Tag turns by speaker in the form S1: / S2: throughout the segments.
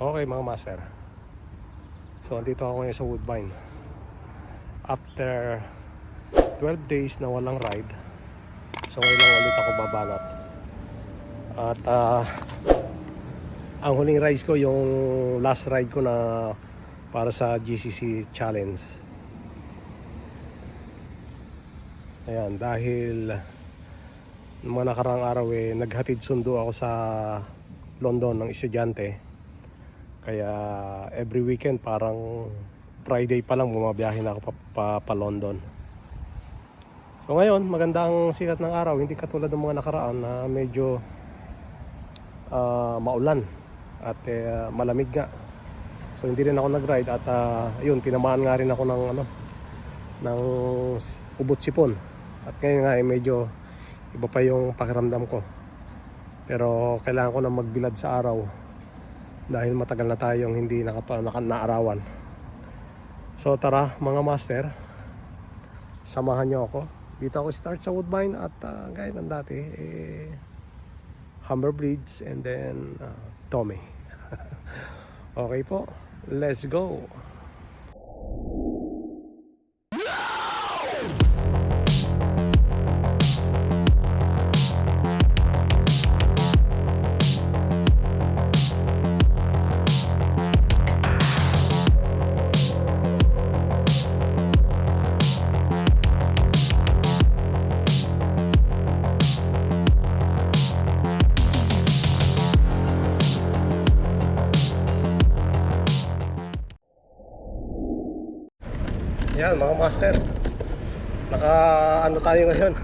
S1: Okay mga master. So andito ako ngayon sa Woodbine. After 12 days na walang ride, so ngayon lang ulit ako babanat. At ang huling rides ko, yung last ride ko na para sa GCC Challenge. Ayan, dahil mga nakaraang araw naghatid sundo ako sa London ng estudyante. Kaya every weekend parang Friday pa lang bumabiyahe na ako pa London. So ngayon maganda ang sikat ng araw, hindi katulad ng mga nakaraan na medyo maulan at malamig nga. So hindi rin ako nag-ride at yun, tinamaan nga rin ako ng ubot sipon. At ngayon nga medyo iba pa yung pakiramdam ko. Pero kailangan ko na magbilad sa araw dahil matagal na tayong hindi naarawan. So tara mga master, samahan nyo ako. Dito ako start sa Woodbine at gaya ng dati Humber Bridge and then Tommy. Okay po, let's go. Yan mga master, tayo ngayon,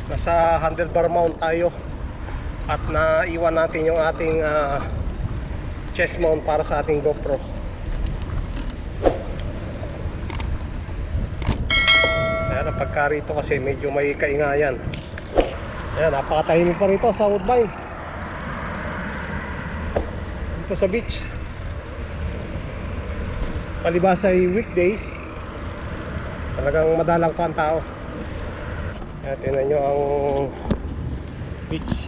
S1: nasa handlebar mount tayo at naiwan natin yung ating chest mount para sa ating GoPro. Ayan, ang pagka rito kasi medyo may kaingayan. Ayan, napakatahimik pa rito sa Woodbine, dito sa beach. Palibas ay weekdays, talagang madalang pa ang tao. Kaya tingnan nyo ang beach,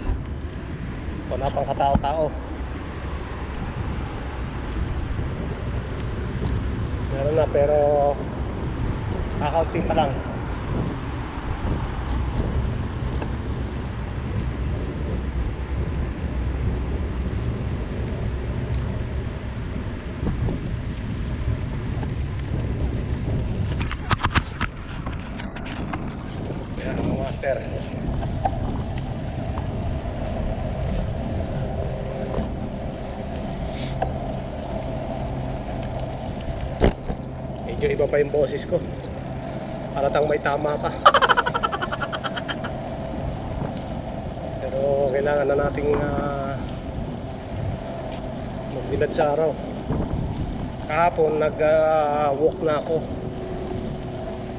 S1: wala pang katao-tao. Meron na pero kakaunti pa lang. Master, medyo iba pa yung boses ko, halatang may tama pa. Pero kailangan na nating magbilad sa araw. Kahapon nag-walk na ako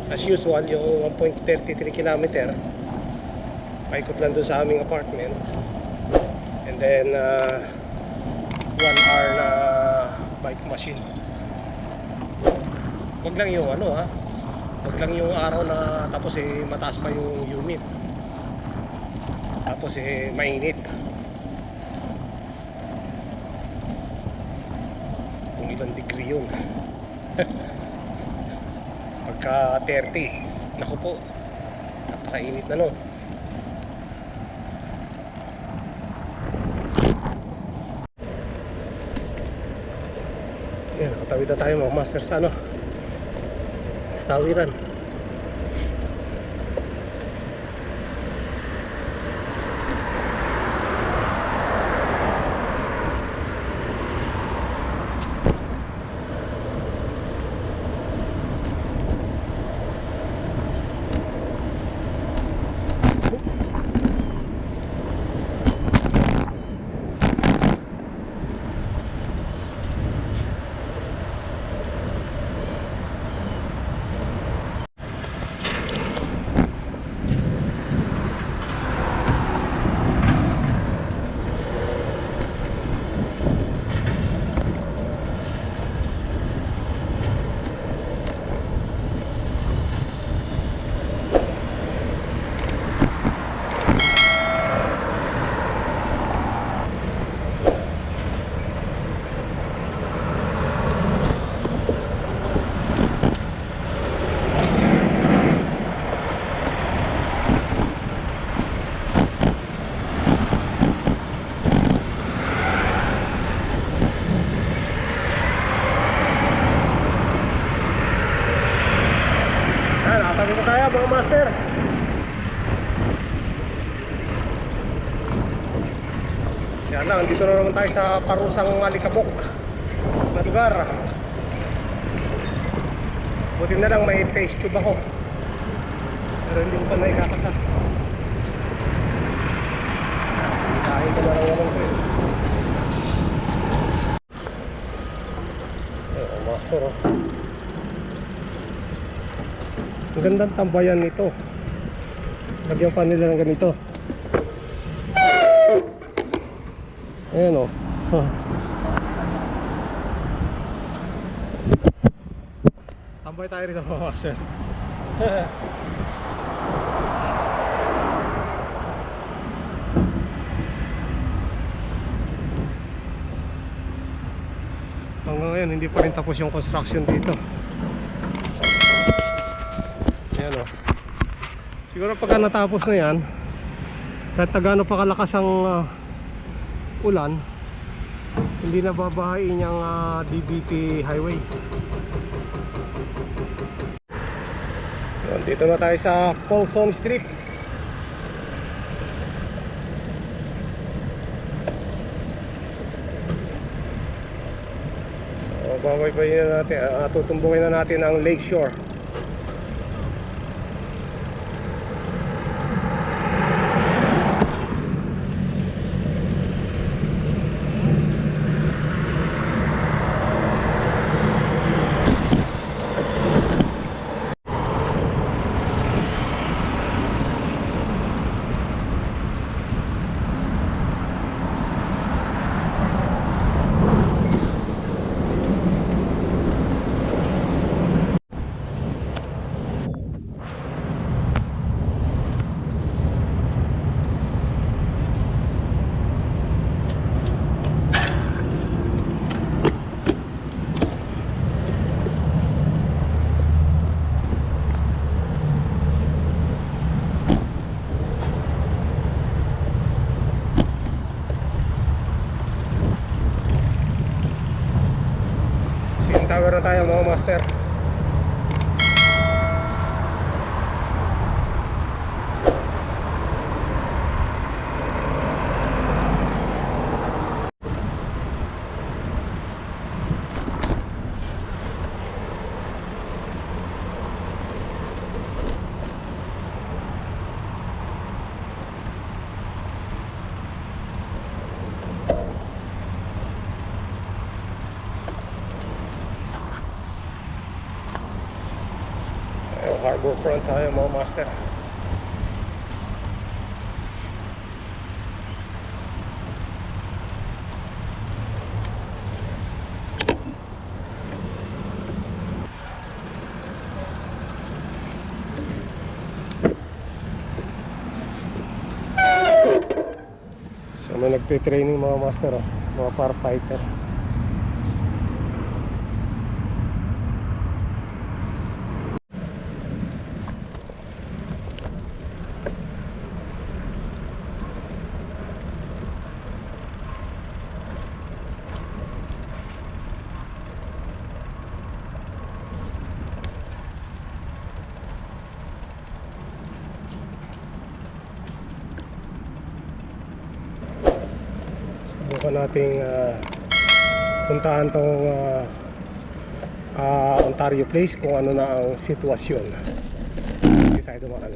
S1: as usual, yung 1.33 kilometer. Paikot lang doon sa aming apartment. And then 1 hour na bike machine. Wag lang yung wag lang yung araw na tapos mataas pa yung humid. Tapos mainit. Kung ilang degree yun. Pagka 30, naku po, napakainit na no. Yan, nakatawid na tayo mga master sa tawiran. Yan lang, dito na naman tayo sa parusang Alikabok na lugar. Buti na lang may face tube ako, pero hindi ko pa naikakasa. Kain ko na lang naman ko. Ayun, master oh. Ang gandang tambayan nito. Lagyan pa nila ng ganito. Ayan o. Tambay tayo rito mga master. Hanggang ngayon hindi pa rin tapos yung construction dito. Ayan o. Siguro pagka natapos na yan, kahit na gaano pa kalakas ang ulan, hindi na babahain yung DBP highway. Yun, dito na tayo sa Colson Street. So babaybayin na natin, tutumbungin na natin ang Lakeshore. Tower na tayo mga master. Harbor front tayo mga master. So may nagpe-training mga master oh, mga firefighter. Subukan nating puntahan tong Ontario Place kung ano na ang sitwasyon. Hindi tayo dumaan.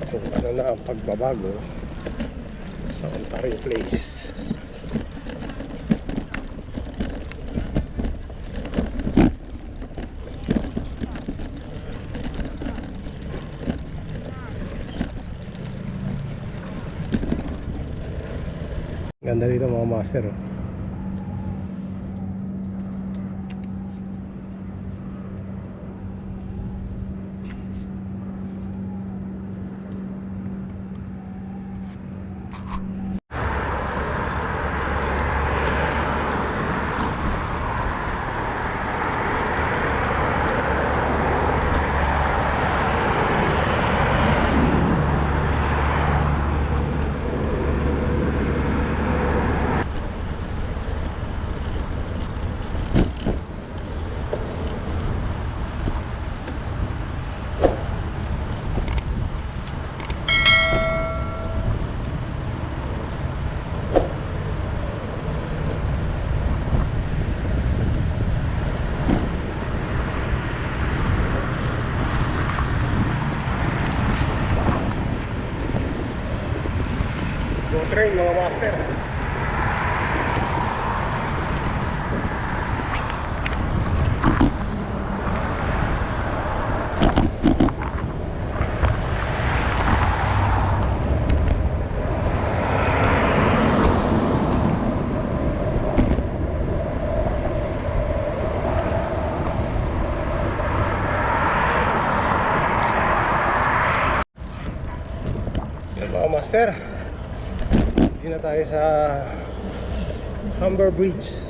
S1: Kung ano na ang pagbabago sa Ontario Place. Ganda dito mga master oh. Go train mga master. Yan mga master, hindi na tayo sa Humber Bridge.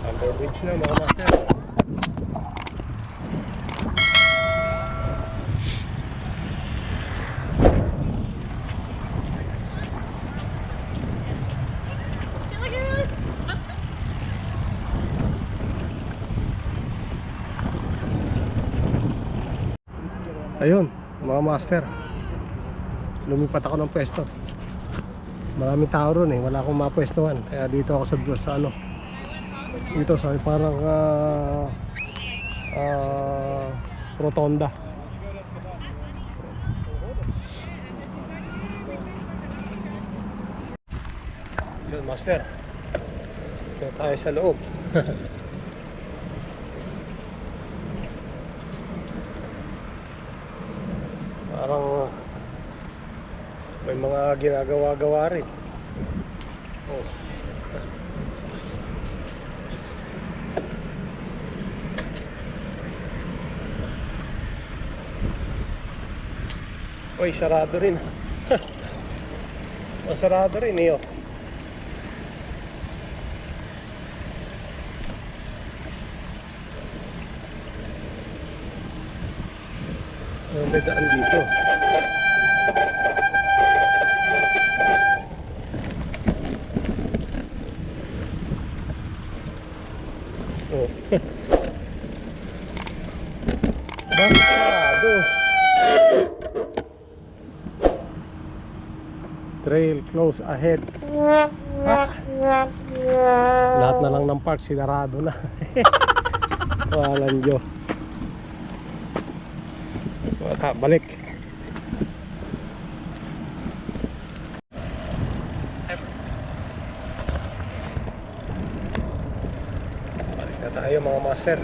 S1: Humber Bridge na mga master. Ayun mga master, lumipat ako ng pwesto. Maraming tao ron wala akong mapwestuhan, kaya dito ako sa ano, dito sa parang rotonda. Yun master, dito tayo sa loob. Parang may mga ginagawa-gawa rin. Oh. Uy, sarado rin. Masarado rin oh. May daan dito. Oh. Bakit sarado? Trail close ahead. Lahat na lang ng park sinarado na. Walang Diyo. Balik. Balik na tayo mga master.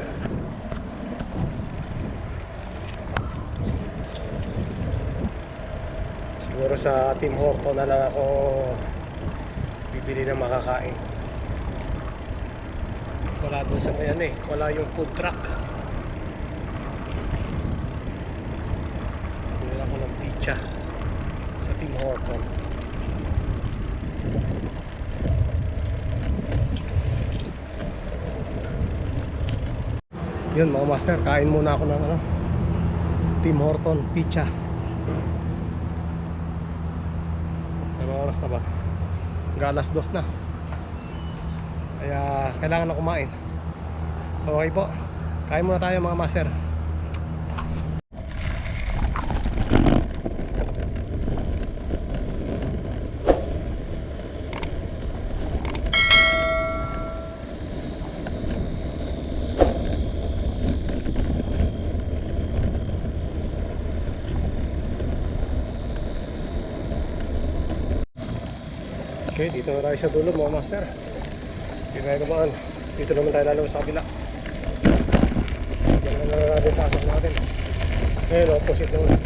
S1: Siguro sa Tim Hortons na lang ako bibili ng makakain. Wala doon sa mayan wala yung food truck. Bibili ako ng pizza sa Tim Hortons. Yun mga master, kain muna ako ng Tim Hortons pizza. Oras na ba? Galas 2 na. Kaya kailangan na kumain. Okay po. Kain muna tayo mga master. Okay, dito na tayo sa dulo mga master. Dito tayo naman. Dito naman tayo lalabas sa kabila. Diyan na natin pasok natin. Ngayon, opposite naman.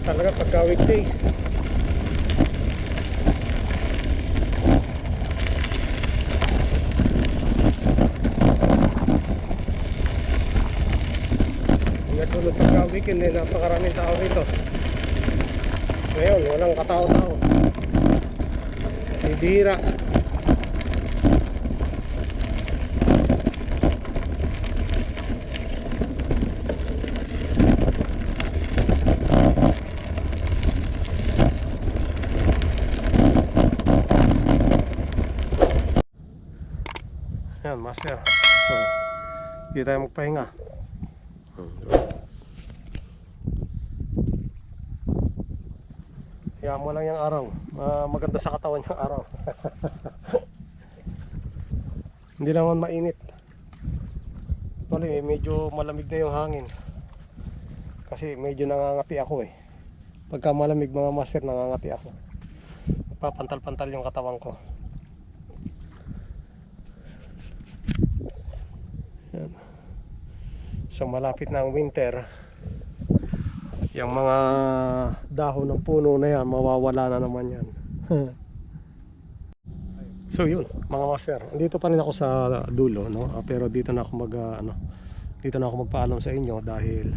S1: Talaga pagka weekdays weekend eh, napakaraming tao rito. Ngayon, walang katao-tao. Bibihira. Yan, master. So, hindi tayo magpahinga. Kaya mo lang yung araw. Maganda sa katawan yung araw. Hindi naman mainit. Actually, medyo malamig na yung hangin. Kasi medyo nangangati ako eh. Pagka malamig mga master, nangangati ako. Papantal-pantal yung katawan ko. Yan. So malapit na ang winter. Yung mga dahon ng puno na yan, mawawala na naman yan. So yun mga master, dito pa rin ako sa dulo, no? Pero dito na ako dito na ako magpaalam sa inyo dahil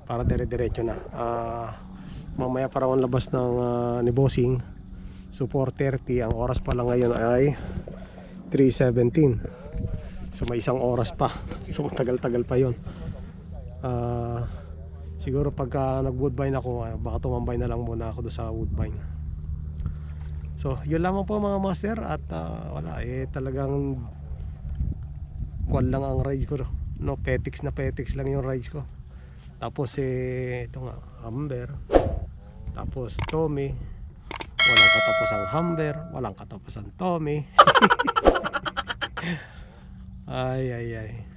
S1: para dire-diretso na. Mamaya para ang labas ng ni Bossing. So 4:30, ang oras pa lang ngayon ay 3:17. So may isang oras pa. So matagal-tagal pa yun. Siguro pagka nag-woodbine ako, baka tumambay na lang muna ako doon sa woodbine. So yun lamang po mga master. At wala talagang kuwan lang ang rides ko, no? Petics na petics lang yung rides ko. Tapos ito nga, Humber. Tapos Tommy. Walang katapusang Humber, walang katapusang Tommy. Ay.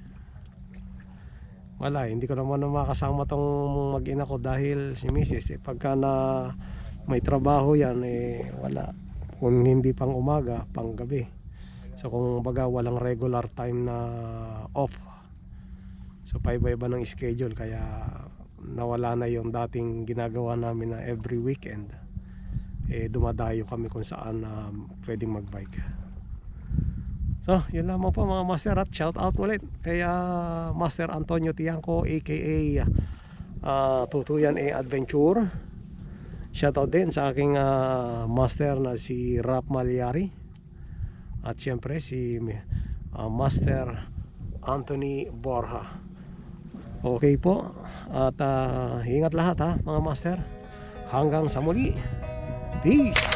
S1: Wala, hindi ko naman makasama tong mag-ina ko dahil si Mrs. Pagka na may trabaho yan wala. Kung hindi pang umaga, pang gabi. So kung baga walang regular time na off. So paiba-iba ng schedule, kaya nawala na yung dating ginagawa namin na every weekend. Dumadayo kami kung saan pwedeng magbike. So yun lamang po mga master, at shout out ulit kay Master Antonio Tiangco aka Tutuyan Adventure. Shout out din sa aking master na si Rap Malyari. At syempre si Master Anthony Borja. Okay po. At ingat lahat mga master. Hanggang sa muli. Peace!